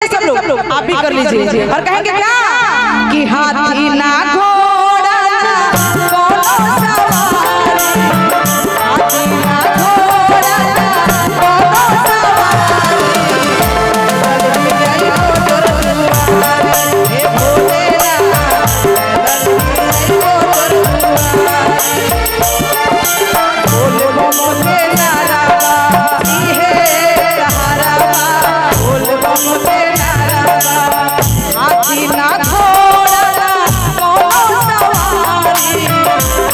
सब लोग आप भी कर लीजिए और कहेंगे क्या कि हाथी ना घोड़ा ना कोनो सवारी, हाथी ना घोड़ा ना कोनो सवारी, हे भोलेनाथ बोल बम के नारा हे सहारा, बोल बम के हाथी ना घोड़ा ना कोनो सवारी,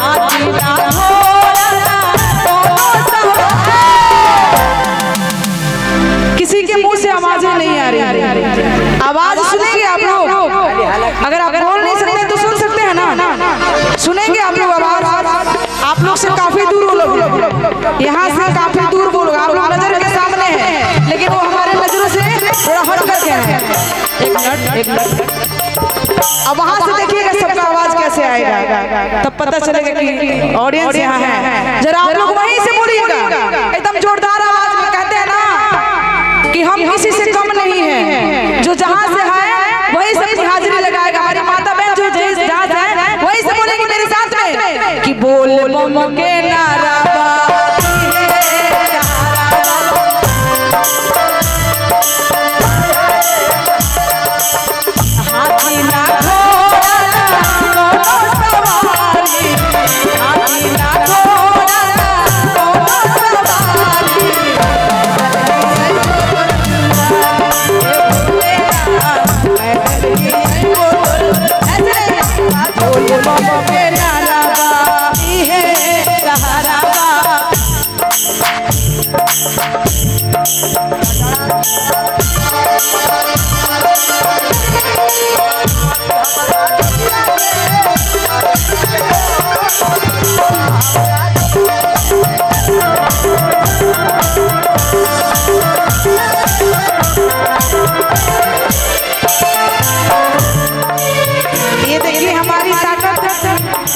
हाथी ना घोड़ा ना कोनो सवारी। किसी के मुंह से आवाजें नहीं आ रही, आवाज सुनेंगे आप लोग? अगर आप बोल नहीं सकते तो सुन सकते हैं ना, सुनेंगे आप लोग आवाज? आप लोग से काफी दूर वो लोग, यहाँ से काफी दूर वो लोग, आप लोग नजर के सामने हैं लेकिन वो हमारे नजरों से थोड़ा हट करके हैं। एक मिनट अब वहां से देखिएगा सबका आवाज कैसे आएगा, तब पता चलेगा कि ऑडियंस यहाँ है। जरा आप लोग वहीं से बोलिएगा एकदम जोरदार आवाज में, कहते हैं ना कि हम किसी से कम नहीं है, जो जहां से है वहीं से अपनी हाजिरी लगाएगा। हमारी माता बहन जो जहां से है वहीं से बोलेंगे मेरे साथ में कि बोल बम के नारा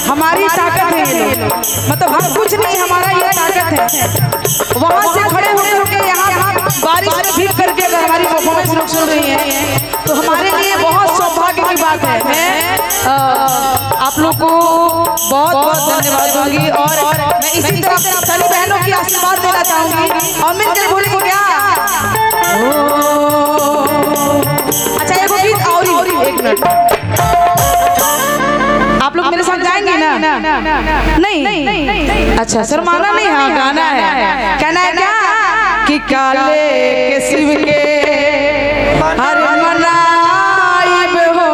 हमारी ताकत है ये लोग, मतलब हम कुछ नहीं, हमारा ये ताकत है। वहाँ से खड़े होकर यहाँ बारिश में भीग करके अगर हमारी परफॉर्मेंस लोग सुन रही हैं तो हमारे लिए बहुत सौभाग्य की बात है। मैं आप लोग को बहुत बहुत धन्यवाद दूंगी और मैं इसी तरह सभी बहनों की आशीर्वाद देना चाहूंगी और मिलकर बोले को क्या अच्छा एक गीत और एक मिनट आप लोग मेरे साथ जाएंगे ना? नहीं अच्छा शर्माना नहीं, हाँ गाना है। कहना है क्या कि काले के शिव के हर मनाइब हो,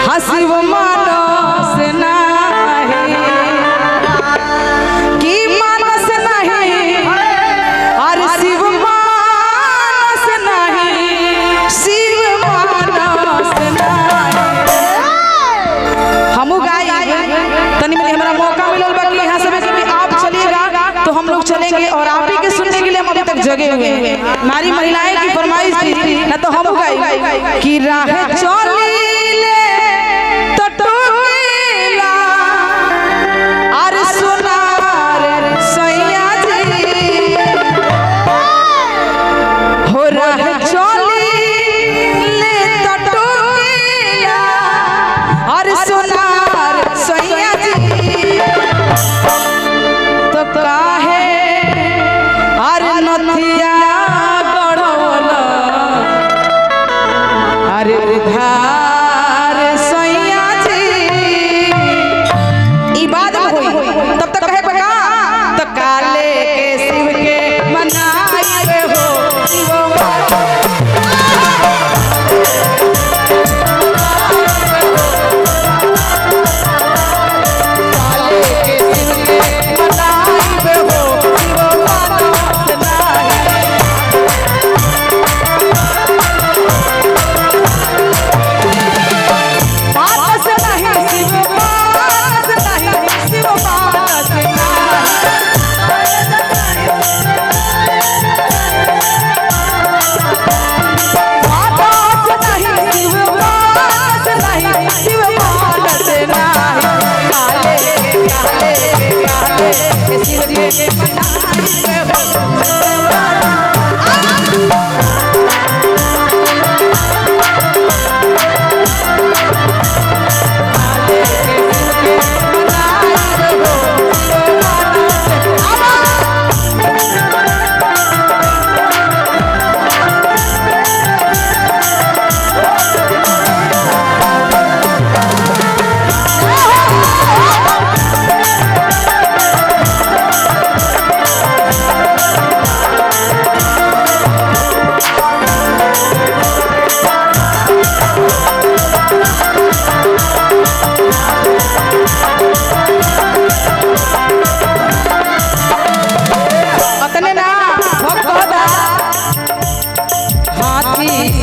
हसीब मानस नहीं कि मानस नहीं, हर शिव मानस नहीं, शिव मानस नहीं। हम तनी में हमारा मौका मिलल बा कि यहाँ से आप चलिएगा तो हम लोग चलेंगे और आप ही के सुनने के लिए हम अभी तक जगे हुए हैं। हमारी महिलाएं की फरमाइश थी ना तो हम गाई कि राह चलीले तो टोकेला और सुनार सैया जी हो, राह चलीले तो टोकेला और सुनार सैया जी तो काहे अरे नथिया गढ़वला अरे धार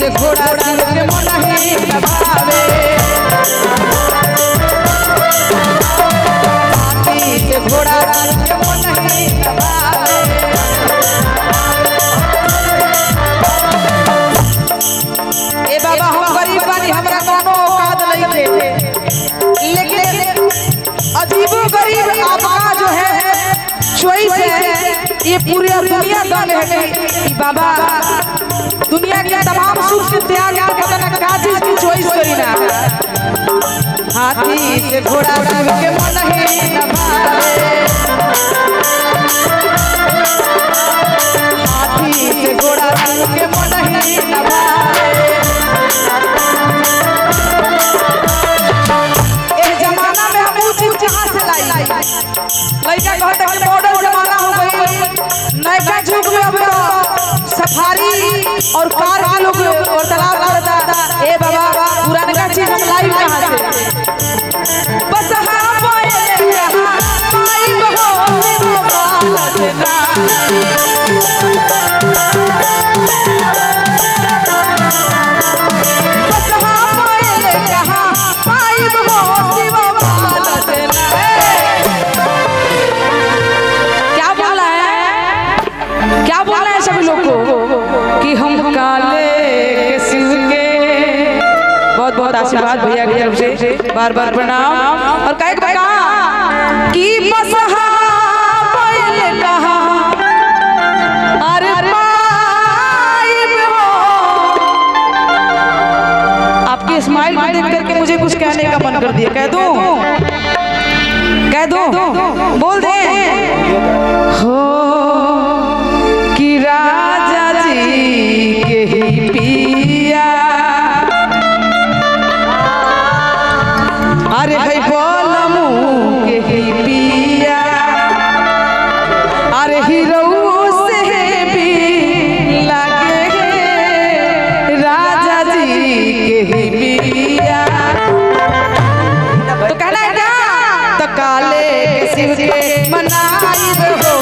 से घोड़ा शिव के मन ही न भावे, हाथी से घोड़ा शिव के मन ही न भावे। ए बाबा हम गरीब बानी, हमरा कोनो औकात नहीं थे, लेकिन अजीबो गरीब आपका जो है चॉइस है, ये पूरी दुनिया दम है कि बाबा दुनिया के तमाम सुख से त्याग करके ना का चीज की चॉइस करी ना। हाथी से घोड़ा शिव के मन ही न भावे, हाथी से घोड़ा शिव के मन ही न भावे। इस जमाना में हम चीज कहां से लाई? लड़का कहता कि मॉडर्न जमाना हो गई, नया युग में अब सफारी और कार के लोग और तालाब करता। ए बाबा पुराने का चीज हम लाई कहां से? बस हां पाए कहां पाई बहो बालना, बस हां पाए कहां पाई बहो शिव बालना। क्या बोला है, क्या बोला है सभी लोग को कि हम काले के शिव के। बहुत बहुत आशीर्वाद भैया की तरफ से, बार बार प्रणाम। और कहे कहा कि बसहा बैल कहा अरे पाइब हो। आपकी स्माइल को देख करके मुझे कुछ कहने का मन कर दिया, कह दूं, कह दूं, बोल दे हो कि राजा जी के ही पिया, अरे है बोलमू के ही पिया, अरे हीरो से भी लगे राजा जी के ही पिया। तो कहना है क्या? तो काले के शिव के मनाई हो,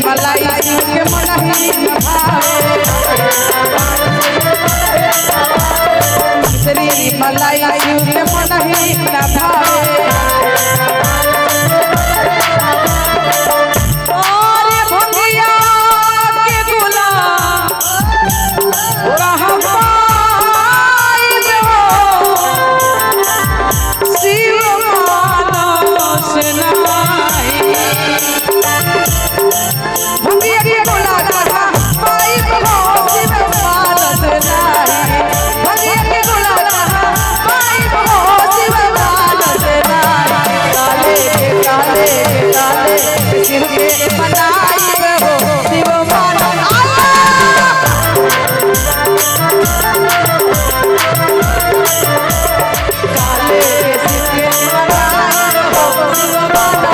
मलाई शिव के मन ही न भावे, श्री मलाई शिव के मन ही न भावे। और भंगिया के गुलाब कहाँ पाइब हो, शिव मानस नाई। भंगिया के गुलाब कहाँ पाइब हो, शिव मानस नाई। भंगिया के गुलाब कहाँ पाइब हो, शिव मानस नाई। काले काले काले शिव के मनाइब हो, शिव मानस काले शिव के मनाइब हो, शिव मानस